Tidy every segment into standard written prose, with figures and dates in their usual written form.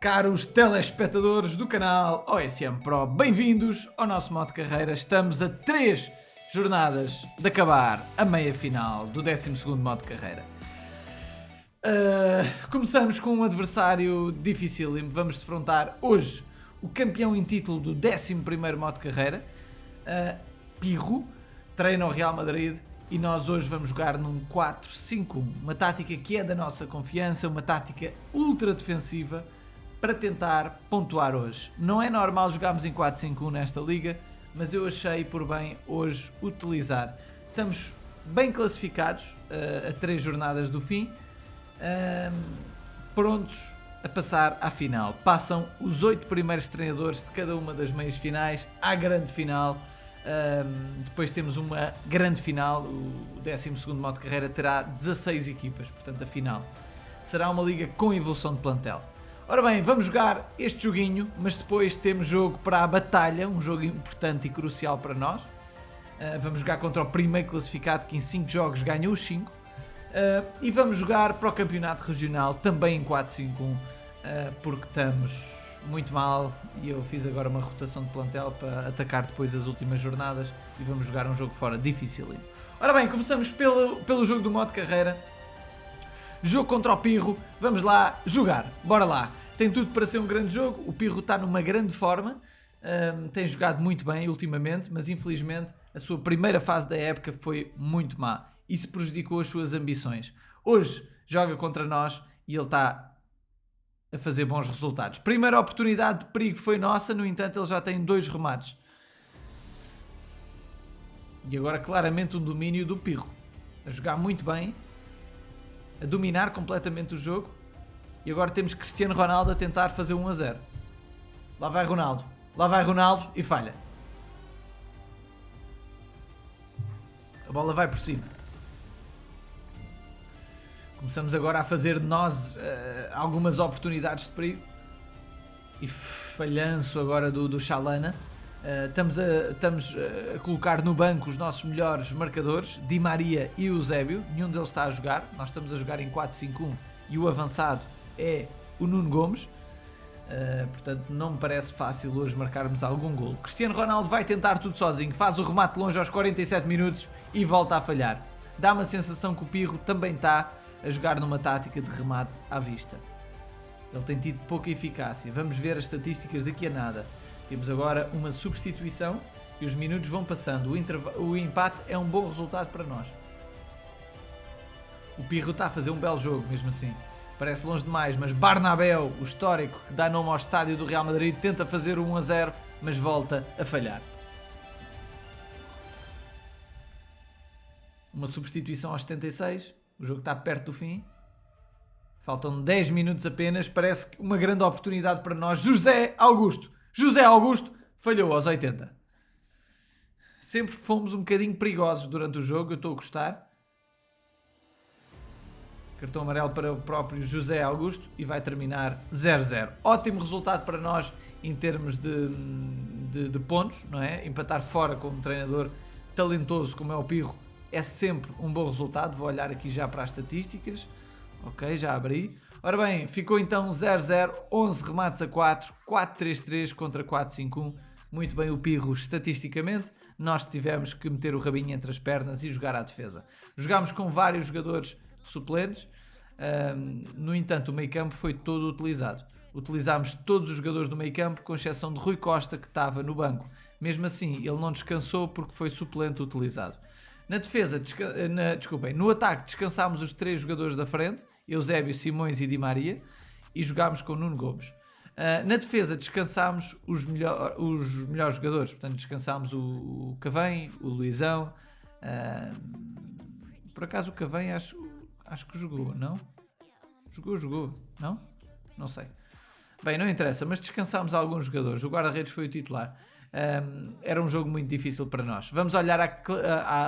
Caros telespectadores do canal OSM Pro, bem-vindos ao nosso modo de carreira. Estamos a 3 jornadas de acabar a meia final do 12º modo de carreira. Começamos com um adversário dificílimo. Vamos defrontar hoje o campeão em título do 11º modo de carreira, Pirro, treina ao Real Madrid, e nós hoje vamos jogar num 4-5-1, uma tática que é da nossa confiança, uma tática ultra defensiva para tentar pontuar hoje. Não é normal jogarmos em 4-5-1 nesta liga, mas eu achei por bem hoje utilizar. Estamos bem classificados a 3 jornadas do fim, prontos a passar à final. Passam os 8 primeiros treinadores de cada uma das meias finais à grande final. Depois temos uma grande final. O 12º modo de carreira terá 16 equipas, portanto a final será uma liga com evolução de plantel. Ora bem, vamos jogar este joguinho, mas depois temos jogo para a batalha, um jogo importante e crucial para nós. Vamos jogar contra o primeiro classificado, que em 5 jogos ganha os 5. E vamos jogar para o campeonato regional, também em 4-5-1, porque estamos muito mal e eu fiz agora uma rotação de plantel para atacar depois as últimas jornadas e vamos jogar um jogo fora dificílimo. Ora bem, começamos pelo jogo do modo de carreira. Jogo contra o Pirro, vamos lá jogar, bora lá. Tem tudo para ser um grande jogo, o Pirro está numa grande forma, tem jogado muito bem ultimamente, mas infelizmente a sua primeira fase da época foi muito má. Isso prejudicou as suas ambições. Hoje joga contra nós e ele está a fazer bons resultados. Primeira oportunidade de perigo foi nossa, no entanto ele já tem 2 remates. E agora claramente um domínio do Pirro, a jogar muito bem, a dominar completamente o jogo. E agora temos Cristiano Ronaldo a tentar fazer 1-0. Lá vai Ronaldo e falha. A bola vai por cima. Começamos agora a fazer de nós algumas oportunidades de perigo. E falhanço agora do Chalana. Estamos a colocar no banco os nossos melhores marcadores, Di Maria e Eusébio. Nenhum deles está a jogar. Nós estamos a jogar em 4-5-1 e o avançado é o Nuno Gomes. Portanto, não me parece fácil hoje marcarmos algum golo. Cristiano Ronaldo vai tentar tudo sozinho. Faz o remate longe aos 47 minutos e volta a falhar. Dá-me a sensação que o Pirro também está a jogar numa tática de remate à vista. Ele tem tido pouca eficácia. Vamos ver as estatísticas daqui a nada. Temos agora uma substituição e os minutos vão passando. O empate é um bom resultado para nós. O Pirro está a fazer um belo jogo, mesmo assim. Parece longe demais, mas Bernabéu, o histórico que dá nome ao estádio do Real Madrid, tenta fazer o 1-0, mas volta a falhar. Uma substituição aos 76. O jogo está perto do fim. Faltam 10 minutos apenas. Parece que uma grande oportunidade para nós. José Augusto falhou aos 80. Sempre fomos um bocadinho perigosos durante o jogo. Eu estou a gostar. Cartão amarelo para o próprio José Augusto e vai terminar 0-0. Ótimo resultado para nós em termos de pontos, não é? Empatar fora com um treinador talentoso como é o Pirro é sempre um bom resultado. Vou olhar aqui já para as estatísticas. Ok, já abri. Ora bem, ficou então 0-0, 11 remates a 4, 4-3-3 contra 4-5-1. Muito bem o Pirro estatisticamente. Nós tivemos que meter o rabinho entre as pernas e jogar à defesa. Jogámos com vários jogadores suplentes. No entanto, o meio campo foi todo utilizado. Utilizámos todos os jogadores do meio campo, com exceção de Rui Costa, que estava no banco. Mesmo assim, ele não descansou porque foi suplente utilizado. Na defesa, no ataque descansámos os 3 jogadores da frente, Eusébio, Simões e Di Maria, e jogámos com Nuno Gomes. Na defesa descansámos os melhores jogadores, portanto descansámos o Cavém, o Luizão. Por acaso o Cavém acho que jogou, não? Jogou, não? Não sei. Bem, não interessa, mas descansámos alguns jogadores. O guarda-redes foi o titular. Era um jogo muito difícil para nós. Vamos olhar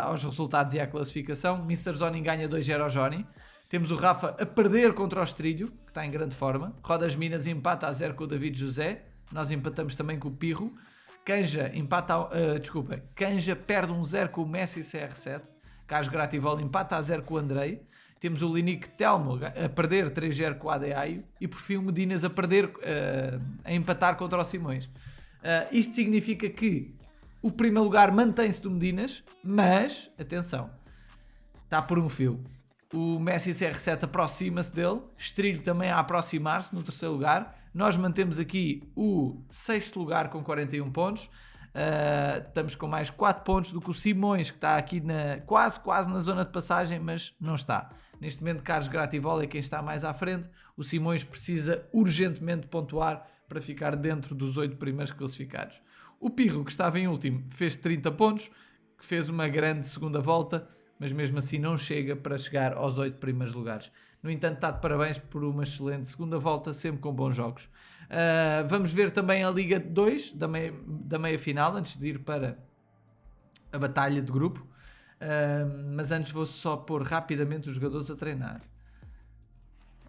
aos resultados e à classificação. Mr. Zoni ganha 2-0 ao Johnny. Temos o Rafa a perder contra o Estrilho, que está em grande forma. Rodas Minas empata a 0 com o David José. Nós empatamos também com o Pirro. Canja perde 1-0 com o Messi CR7. Carlos Grativol empata a 0 com o Andrei. temos o Linique Telmo a perder 3-0 com o Adeaio e por fim o Medinas a perder, a empatar contra o Simões. Isto significa que o primeiro lugar mantém-se do Medinas, mas, atenção, está por um fio. O Messi CR7 aproxima-se dele, Estrilho também a aproximar-se no terceiro lugar. Nós mantemos aqui o sexto lugar com 41 pontos. Estamos com mais 4 pontos do que o Simões, que está aqui quase na zona de passagem, mas não está. Neste momento, Carlos Grativol é quem está mais à frente. O Simões precisa urgentemente pontuar para ficar dentro dos 8 primeiros classificados. O Pirro, que estava em último, fez 30 pontos, que fez uma grande segunda volta, mas mesmo assim não chega para chegar aos 8 primeiros lugares. No entanto, está de parabéns por uma excelente segunda volta, sempre com bons jogos. Vamos ver também a Liga 2 da meia final, antes de ir para a batalha de grupo. Mas antes vou só pôr rapidamente os jogadores a treinar.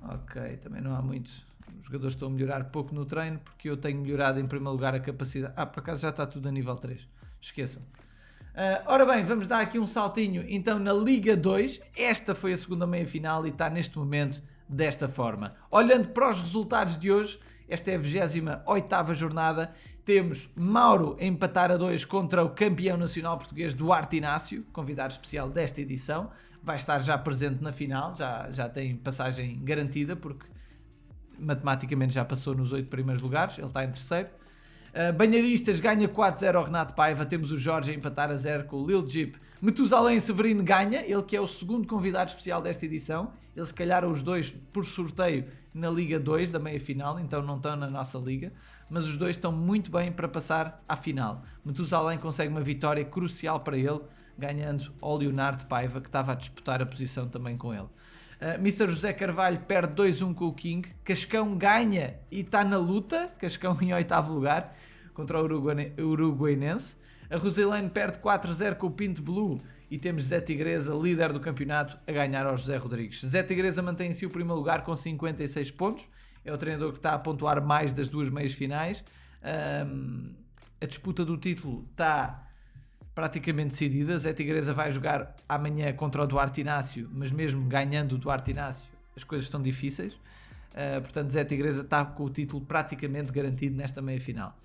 Ok, também não há muito. Os jogadores estão a melhorar pouco no treino, porque eu tenho melhorado em primeiro lugar a capacidade. Por acaso já está tudo a nível 3. Esqueçam. Ora bem, vamos dar aqui um saltinho então na Liga 2. Esta foi a segunda meia-final e está neste momento desta forma. Olhando para os resultados de hoje, esta é a 28ª jornada. Temos Mauro a empatar a 2 contra o campeão nacional português Duarte Inácio, convidado especial desta edição. Vai estar já presente na final, já tem passagem garantida, porque matematicamente já passou nos 8 primeiros lugares, ele está em terceiro. Banharistas ganha 4-0 ao Renato Paiva. Temos o Jorge a empatar a 0 com o Lil Jeep. Metusalém Severino ganha, ele que é o segundo convidado especial desta edição. Eles calharam os dois por sorteio na Liga 2 da meia-final, então não estão na nossa liga, mas os dois estão muito bem para passar à final. Metusalém consegue uma vitória crucial para ele, ganhando ao Leonardo Paiva, que estava a disputar a posição também com ele. Mr. José Carvalho perde 2-1 com o King. Cascão ganha e está na luta. Cascão em 8º lugar contra o Uruguaiense. A Rosilene perde 4-0 com o Pinto Blue. E temos Zé Tigresa, líder do campeonato, a ganhar ao José Rodrigues. Zé Tigresa mantém em si o primeiro lugar com 56 pontos. É o treinador que está a pontuar mais das duas meias finais. A disputa do título está praticamente decidida. Zé Tigresa vai jogar amanhã contra o Duarte Inácio, mas mesmo ganhando o Duarte Inácio, as coisas estão difíceis. Portanto, Zé Tigresa está com o título praticamente garantido nesta meia-final.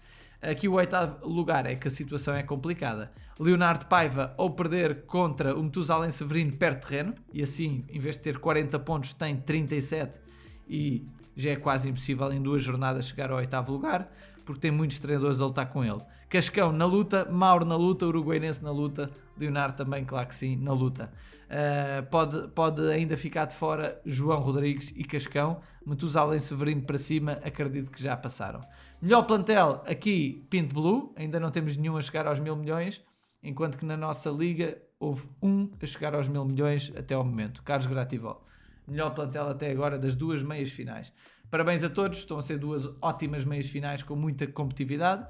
Aqui o 8º lugar é que a situação é complicada. Leonardo Paiva, ao perder contra o Metusalém Severino, perde terreno, e assim, em vez de ter 40 pontos, tem 37, e já é quase impossível em 2 jornadas chegar ao 8º lugar, porque tem muitos treinadores a lutar com ele. Cascão na luta, Mauro na luta, Uruguaiense na luta, Leonardo também, claro que sim, na luta. Pode ainda ficar de fora João Rodrigues e Cascão. Metusalém Severino para cima, acredito que já passaram. Melhor plantel aqui, Pinto Blue, ainda não temos nenhum a chegar aos 1.000 milhões, enquanto que na nossa liga houve um a chegar aos 1.000 milhões até ao momento, Carlos Grativol. Melhor plantel até agora das duas meias finais. Parabéns a todos, estão a ser 2 ótimas meias finais com muita competitividade,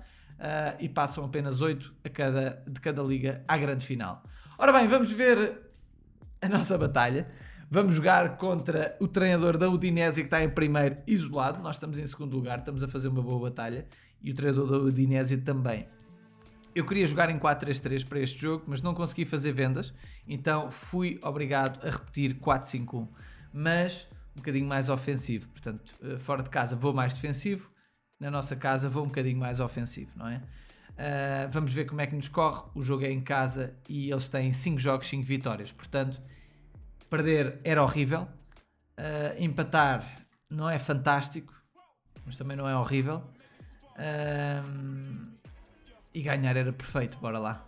e passam apenas 8 de cada liga à grande final. Ora bem, vamos ver a nossa batalha. Vamos jogar contra o treinador da Udinese, que está em primeiro, isolado. Nós estamos em segundo lugar, estamos a fazer uma boa batalha, e o treinador da Udinese também. Eu queria jogar em 4-3-3 para este jogo, mas não consegui fazer vendas, então fui obrigado a repetir 4-5-1, mas um bocadinho mais ofensivo. Portanto, fora de casa vou mais defensivo, na nossa casa vou um bocadinho mais ofensivo, não é? Vamos ver como é que nos corre. O jogo é em casa e eles têm 5 jogos, 5 vitórias. Portanto, perder era horrível. Empatar não é fantástico, mas também não é horrível. E ganhar era perfeito. Bora lá,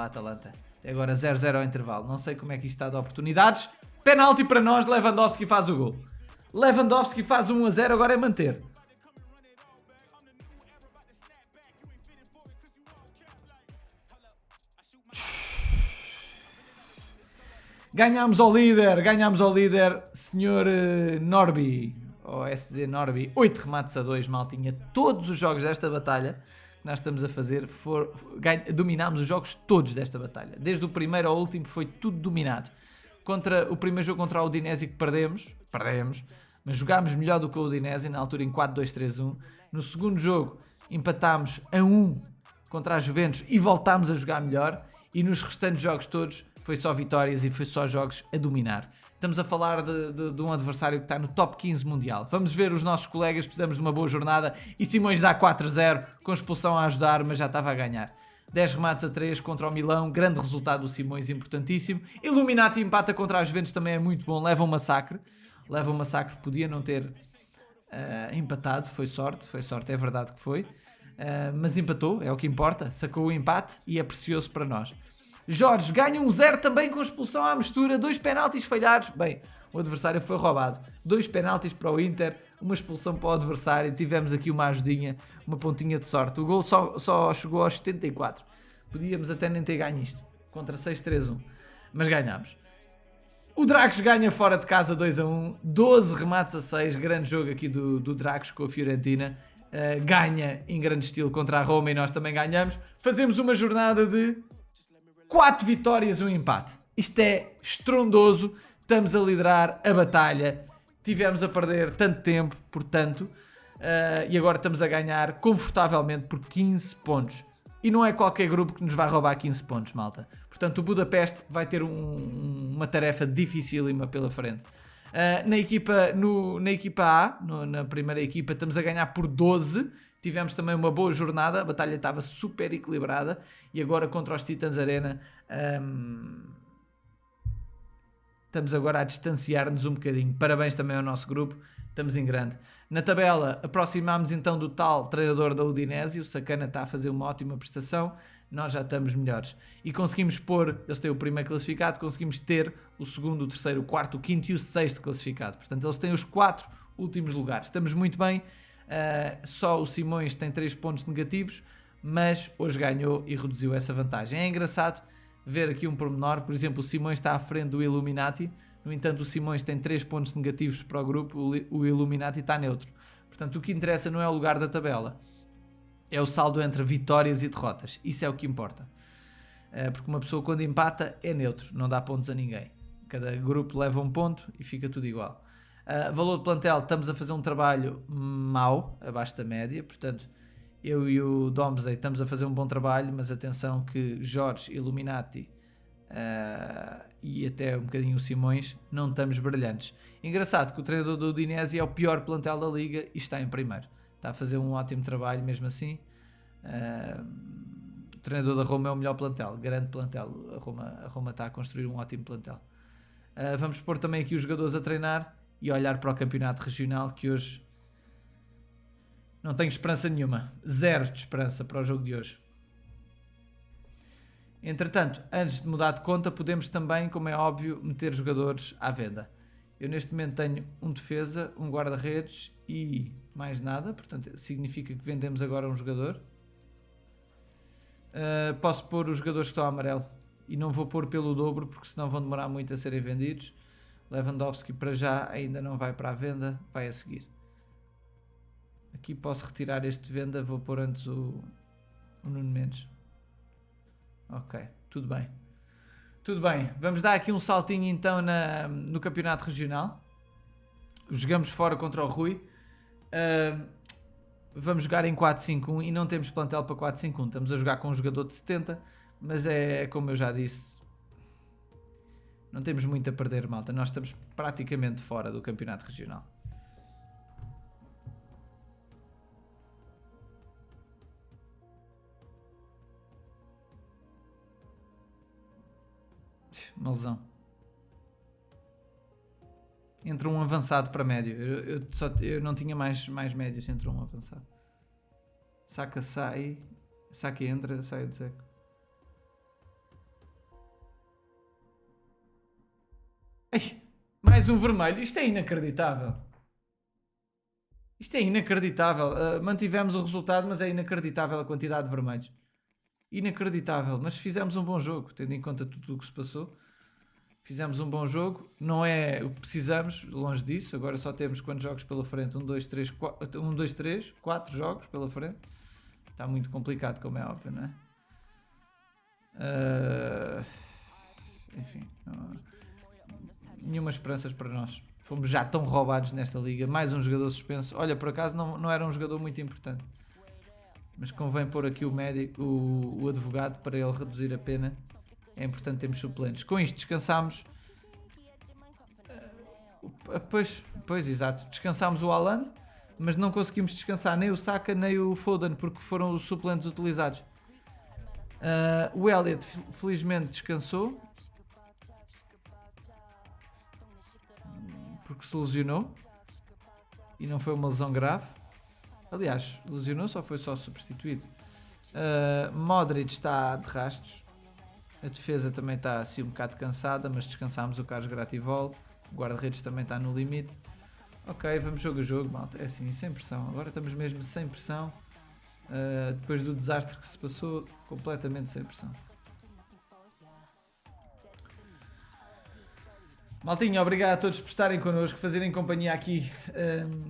Atalanta. Até agora 0-0 ao intervalo. Não sei como é que isto está de oportunidades. Penalti para nós, Lewandowski faz o gol. Lewandowski faz 1-0, agora é manter. Ganhámos ao líder, Sr. Norby, ou SZ Norby, 8 remates a 2, maltinha. Todos os jogos desta batalha que nós estamos a fazer, dominámos os jogos todos desta batalha. Desde o primeiro ao último foi tudo dominado. Contra o primeiro jogo contra o Udinese que perdemos, mas jogámos melhor do que o Udinese, na altura em 4-2-3-1. No segundo jogo empatámos a 1 contra a Juventus e voltámos a jogar melhor. E nos restantes jogos todos foi só vitórias e foi só jogos a dominar. Estamos a falar de um adversário que está no top 15 mundial. Vamos ver os nossos colegas, precisamos de uma boa jornada e Simões dá 4-0, com expulsão a ajudar, mas já estava a ganhar. 10 remates a 3 contra o Milão, grande resultado do Simões, importantíssimo. Illuminati empata contra a Juventus, também é muito bom, leva um massacre, podia não ter empatado, foi sorte, é verdade que foi. Mas empatou, é o que importa, sacou o empate e apreciou-se para nós. Jorge ganha 1-0 também com expulsão à mistura, 2 penaltis falhados. Bem, o adversário foi roubado. 2 penaltis para o Inter, uma expulsão para o adversário. Tivemos aqui uma ajudinha, uma pontinha de sorte. O gol só chegou aos 74. Podíamos até nem ter ganho isto, contra 6-3-1. Mas ganhámos. O Dragos ganha fora de casa 2-1, 12 remates a 6. Grande jogo aqui do Dragos com a Fiorentina. Ganha em grande estilo contra a Roma e nós também ganhamos. Fazemos uma jornada de 4 vitórias e um empate. Isto é estrondoso. Estamos a liderar a batalha. Tivemos a perder tanto tempo, portanto, e agora estamos a ganhar confortavelmente por 15 pontos. E não é qualquer grupo que nos vai roubar 15 pontos, malta. Portanto, o Budapeste vai ter uma tarefa dificílima pela frente. Na equipa A, na primeira equipa, estamos a ganhar por 12. Tivemos também uma boa jornada, a batalha estava super equilibrada. E agora contra os Titans Arena, estamos agora a distanciar-nos um bocadinho. Parabéns também ao nosso grupo, estamos em grande. Na tabela, aproximámos então do tal treinador da Udinese, o Sacana está a fazer uma ótima prestação. Nós já estamos melhores. E conseguimos pôr, eles têm o primeiro classificado, conseguimos ter o segundo, o terceiro, o quarto, o quinto e o sexto classificado. Portanto, eles têm os 4 últimos lugares. Estamos muito bem. Só o Simões tem 3 pontos negativos, mas hoje ganhou e reduziu essa vantagem. É engraçado ver aqui um pormenor. Por exemplo, o Simões está à frente do Illuminati. No entanto, o Simões tem 3 pontos negativos para o grupo, o Illuminati está neutro. Portanto, o que interessa não é o lugar da tabela, é o saldo entre vitórias e derrotas. Isso é o que importa. Porque uma pessoa quando empata é neutro, não dá pontos a ninguém. Cada grupo leva um ponto e fica tudo igual. Valor de plantel, estamos a fazer um trabalho mau, abaixo da média. Portanto, eu e o Domsday estamos a fazer um bom trabalho, mas atenção que Jorge, Illuminati e até um bocadinho o Simões não estamos brilhantes. Engraçado que o treinador do Udinese é o pior plantel da liga e está em primeiro. Está a fazer um ótimo trabalho mesmo assim. O treinador da Roma é o melhor plantel, grande plantel. A Roma está a construir um ótimo plantel. Vamos pôr também aqui os jogadores a treinar e olhar para o campeonato regional, que hoje não tenho esperança nenhuma. 0 de esperança para o jogo de hoje. Entretanto, antes de mudar de conta, podemos também, como é óbvio, meter jogadores à venda. Eu neste momento tenho um defesa, um guarda-redes e mais nada. Portanto, significa que vendemos agora um jogador. Posso pôr os jogadores que estão a amarelo. E não vou pôr pelo dobro, porque senão vão demorar muito a serem vendidos. Lewandowski para já ainda não vai para a venda, vai a seguir. Aqui posso retirar este de venda, vou pôr antes o Nuno Mendes. Ok, tudo bem. Tudo bem, vamos dar aqui um saltinho então no campeonato regional. Jogamos fora contra o Rui. Vamos jogar em 4-5-1 e não temos plantel para 4-5-1. Estamos a jogar com um jogador de 70, mas é como eu já disse, não temos muito a perder, malta. Nós estamos praticamente fora do campeonato regional. Uma lesão. Entra um avançado para médio. Eu não tinha mais médios. Entra um avançado. Saka sai. Saka entra, sai o Dzeko. Ei, mais um vermelho. Isto é inacreditável. Isto é inacreditável. Mantivemos o resultado, mas é inacreditável a quantidade de vermelhos. Inacreditável. Mas fizemos um bom jogo, tendo em conta tudo o que se passou. Fizemos um bom jogo. Não é o que precisamos, longe disso. Agora só temos quantos jogos pela frente? 1, 2, 3, 4 jogos pela frente. Está muito complicado, como é óbvio, não é? Enfim, nenhuma esperanças para nós. Fomos já tão roubados nesta liga. Mais um jogador suspenso. Olha, por acaso não era um jogador muito importante. Mas convém pôr aqui o médico, o advogado, para ele reduzir a pena. É importante termos suplentes. Com isto descansámos. Pois, exato. Descansámos o Haaland, mas não conseguimos descansar nem o Saka nem o Foden, porque foram os suplentes utilizados. O Elliot felizmente descansou, porque se lesionou e não foi uma lesão grave. Aliás, lesionou, só foi substituído. Modric está de rastos. A defesa também está assim um bocado cansada, mas descansámos o Carlos Grativol. O guarda-redes também está no limite. Ok, vamos jogo a jogo, malta. É assim, sem pressão. Agora estamos mesmo sem pressão. Depois do desastre que se passou, completamente sem pressão. Maltinha, obrigado a todos por estarem connosco, fazerem companhia aqui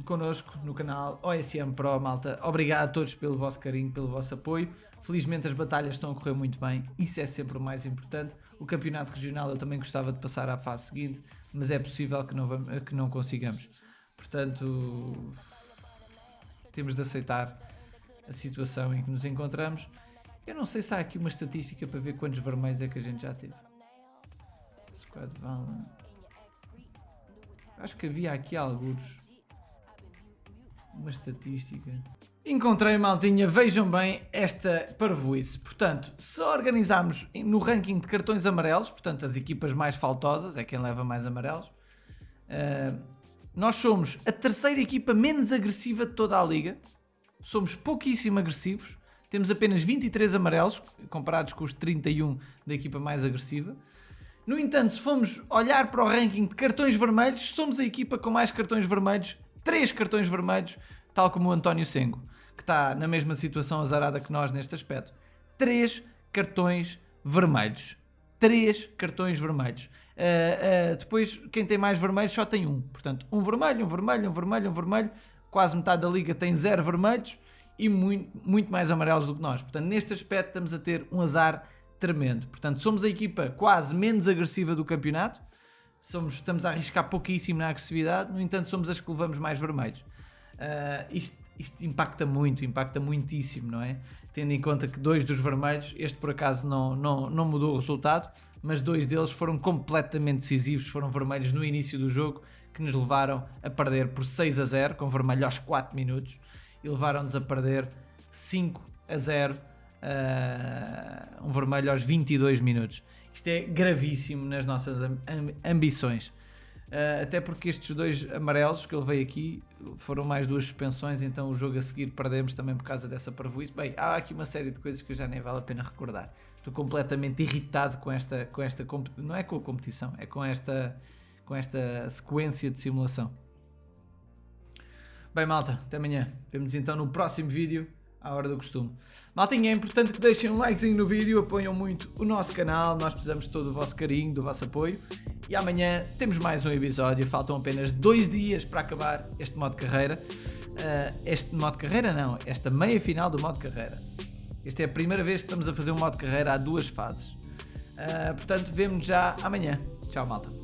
connosco no canal OSM Pro, malta. Obrigado a todos pelo vosso carinho, pelo vosso apoio. Felizmente as batalhas estão a correr muito bem, isso é sempre o mais importante. O campeonato regional eu também gostava de passar à fase seguinte, mas é possível que não consigamos. Portanto, temos de aceitar a situação em que nos encontramos. Eu não sei se há aqui uma estatística para ver quantos vermelhos é que a gente já teve. Squad Valorant. Acho que havia aqui alguns. Uma estatística. Encontrei, maltinha, vejam bem esta parvoíce. Portanto, se organizarmos no ranking de cartões amarelos, portanto as equipas mais faltosas, é quem leva mais amarelos, nós somos a terceira equipa menos agressiva de toda a liga. Somos pouquíssimo agressivos. Temos apenas 23 amarelos, comparados com os 31 da equipa mais agressiva. No entanto, se formos olhar para o ranking de cartões vermelhos, somos a equipa com mais cartões vermelhos, 3 cartões vermelhos, tal como o António Sengo, que está na mesma situação azarada que nós neste aspecto. 3 cartões vermelhos. 3 cartões vermelhos. Depois, quem tem mais vermelhos só tem um. Portanto, um vermelho, um vermelho, um vermelho, um vermelho. Quase metade da liga tem 0 vermelhos e muito mais amarelos do que nós. Portanto, neste aspecto estamos a ter um azar tremendo. Portanto, somos a equipa quase menos agressiva do campeonato. Estamos a arriscar pouquíssimo na agressividade. No entanto, somos as que levamos mais vermelhos. Isto impacta muitíssimo, não é? Tendo em conta que 2 dos vermelhos, este por acaso não mudou o resultado, mas 2 deles foram completamente decisivos, foram vermelhos no início do jogo, que nos levaram a perder por 6-0, com vermelho aos 4 minutos, e levaram-nos a perder 5-0, um vermelho aos 22 minutos. Isto é gravíssimo nas nossas ambições. Até porque estes 2 amarelos que eu levei aqui foram mais 2 suspensões, então o jogo a seguir perdemos também por causa dessa parvoíce. Bem, há aqui uma série de coisas que eu já nem vale a pena recordar. Estou completamente irritado com esta não é com a competição, é com esta sequência de simulação. Bem, malta, até amanhã. Vemo-nos então no próximo vídeo, à hora do costume. Maltinha, é importante que deixem um likezinho no vídeo, apoiam muito o nosso canal, nós precisamos de todo o vosso carinho, do vosso apoio. E amanhã temos mais um episódio, faltam apenas 2 dias para acabar este modo carreira. Esta meia final do modo carreira. Esta é a primeira vez que estamos a fazer um modo carreira, há 2 fases. Portanto, vemo-nos já amanhã. Tchau, malta.